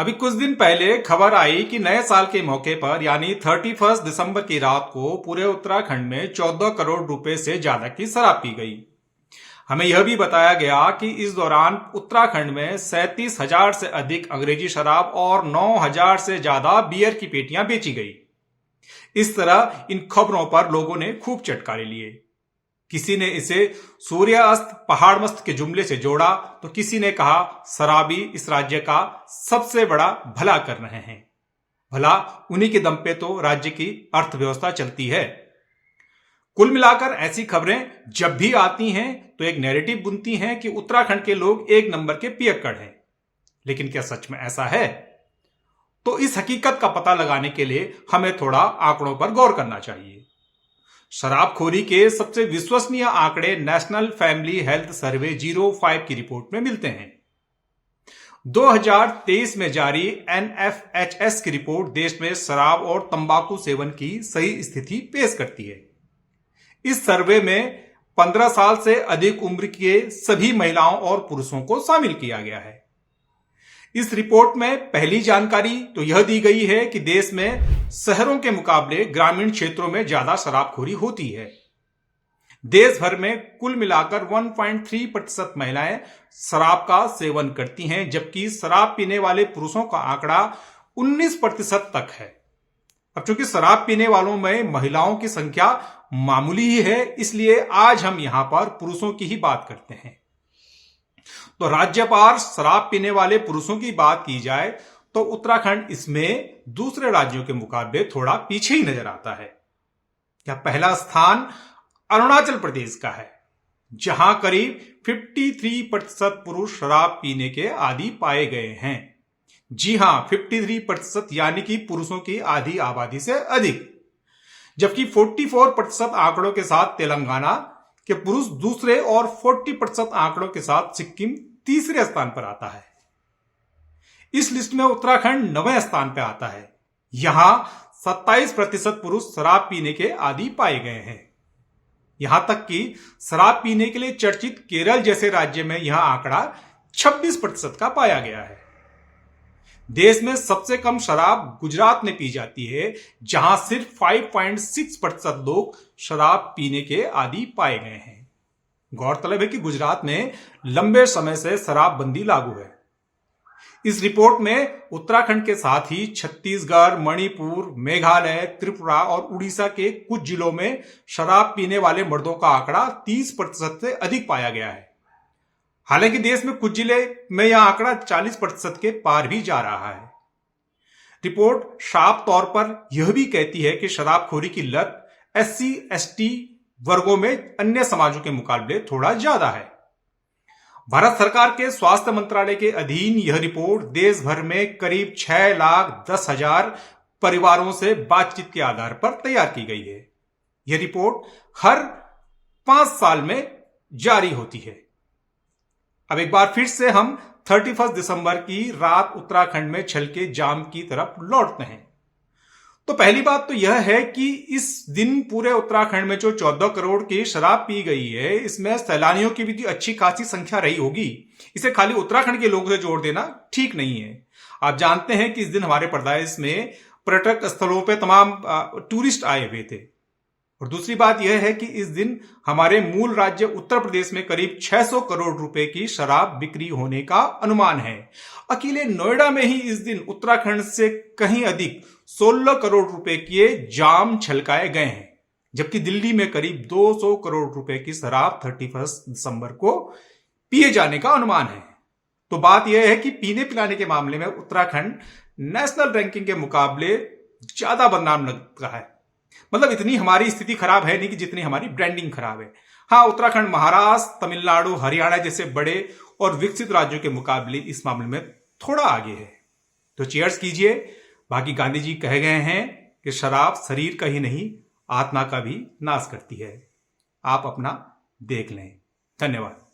अभी कुछ दिन पहले खबर आई कि नए साल के मौके पर यानी 31 दिसंबर की रात को पूरे उत्तराखंड में 14 करोड़ रुपए से ज्यादा की शराब पी गई। हमें यह भी बताया गया कि इस दौरान उत्तराखंड में 37,000 से अधिक अंग्रेजी शराब और 9,000 से ज्यादा बियर की पेटियां बेची गई। इस तरह इन खबरों पर लोगों ने खूब चटकारे लिए। किसी ने इसे सूर्यास्त पहाड़ मस्त के जुमले से जोड़ा तो किसी ने कहा शराबी इस राज्य का सबसे बड़ा भला कर रहे हैं। भला उन्हीं के दम पे तो राज्य की अर्थव्यवस्था चलती है। कुल मिलाकर ऐसी खबरें जब भी आती हैं तो एक नैरेटिव बुनती हैं कि उत्तराखंड के लोग एक नंबर के पियक्कड़ हैं। लेकिन क्या सच में ऐसा है? तो इस हकीकत का पता लगाने के लिए हमें थोड़ा आंकड़ों पर गौर करना चाहिए। शराबखोरी के सबसे विश्वसनीय आंकड़े नेशनल फैमिली हेल्थ सर्वे 05 की रिपोर्ट में मिलते हैं। 2023 में जारी NFHS की रिपोर्ट देश में शराब और तंबाकू सेवन की सही स्थिति पेश करती है। इस सर्वे में 15 साल से अधिक उम्र के सभी महिलाओं और पुरुषों को शामिल किया गया है। इस रिपोर्ट में पहली जानकारी तो यह दी गई है कि देश में शहरों के मुकाबले ग्रामीण क्षेत्रों में ज्यादा शराबखोरी होती है। देश भर में कुल मिलाकर 1.3% महिलाएं शराब का सेवन करती हैं, जबकि शराब पीने वाले पुरुषों का आंकड़ा 19% तक है। अब चूंकि शराब पीने वालों में महिलाओं की संख्या मामूली ही है, इसलिए आज हम यहां पर पुरुषों की ही बात करते हैं। तो राज्य पर शराब पीने वाले पुरुषों की बात की जाए तो उत्तराखंड इसमें दूसरे राज्यों के मुकाबले थोड़ा पीछे ही नजर आता है। क्या पहला स्थान अरुणाचल प्रदेश का है, जहां करीब 53% पुरुष शराब पीने के आदी पाए गए हैं। जी हां, 53% यानी कि पुरुषों की आधी आबादी से अधिक। जबकि 44% आंकड़ों के साथ तेलंगाना के पुरुष दूसरे और 40% आंकड़ों के साथ सिक्किम तीसरे स्थान पर आता है। इस लिस्ट में उत्तराखंड 9वें स्थान पर आता है। यहां 27% पुरुष शराब पीने के आदी पाए गए हैं। यहां तक कि शराब पीने के लिए चर्चित केरल जैसे राज्य में यह आंकड़ा 26% का पाया गया है। देश में सबसे कम शराब गुजरात में पी जाती है, जहां सिर्फ 5.6% लोग शराब पीने के आदी पाए गए हैं। गौरतलब है कि गुजरात में लंबे समय से शराबबंदी लागू है। इस रिपोर्ट में उत्तराखंड के साथ ही छत्तीसगढ़, मणिपुर, मेघालय, त्रिपुरा और उड़ीसा के कुछ जिलों में शराब पीने वाले मर्दों का आंकड़ा 30% से अधिक पाया गया है। हालांकि देश में कुछ जिले में यह आंकड़ा 40% के पार भी जा रहा है। रिपोर्ट साफ तौर पर यह भी कहती है कि शराबखोरी की लत SC/ST वर्गों में अन्य समाजों के मुकाबले थोड़ा ज्यादा है। भारत सरकार के स्वास्थ्य मंत्रालय के अधीन यह रिपोर्ट देश भर में करीब 6,10,000 परिवारों से बातचीत के आधार पर तैयार की गई है। यह रिपोर्ट हर 5 साल में जारी होती है। अब एक बार फिर से हम 31 दिसंबर की रात उत्तराखंड में छलके जाम की तरफ लौटते हैं। तो पहली बात तो यह है कि इस दिन पूरे उत्तराखंड में जो 14 करोड़ की शराब पी गई है, इसमें सैलानियों की भी अच्छी खासी संख्या रही होगी। इसे खाली उत्तराखंड के लोगों से जोड़ देना ठीक नहीं है। आप जानते हैं कि इस दिन हमारे प्रदेश में पर्यटक स्थलों पर तमाम टूरिस्ट आए हुए थे। और दूसरी बात यह है कि इस दिन हमारे मूल राज्य उत्तर प्रदेश में करीब 600 करोड़ रुपए की शराब बिक्री होने का अनुमान है। अकेले नोएडा में ही इस दिन उत्तराखंड से कहीं अधिक 16 करोड़ रुपए के जाम छलकाए गए हैं, जबकि दिल्ली में करीब 200 करोड़ रुपए की शराब 31 दिसंबर को पिए जाने का अनुमान है। तो बात यह है कि पीने पिलाने के मामले में उत्तराखंड नेशनल रैंकिंग के मुकाबले ज्यादा बदनाम लगता है। मतलब इतनी हमारी स्थिति खराब है नहीं कि जितनी हमारी ब्रांडिंग खराब है। हाँ, उत्तराखंड महाराष्ट्र, तमिलनाडु, हरियाणा जैसे बड़े और विकसित राज्यों के मुकाबले इस मामले में थोड़ा आगे है। तो चीयर्स कीजिए। बाकी गांधी जी कह गए हैं कि शराब शरीर का ही नहीं आत्मा का भी नाश करती है। आप अपना देख लें। धन्यवाद।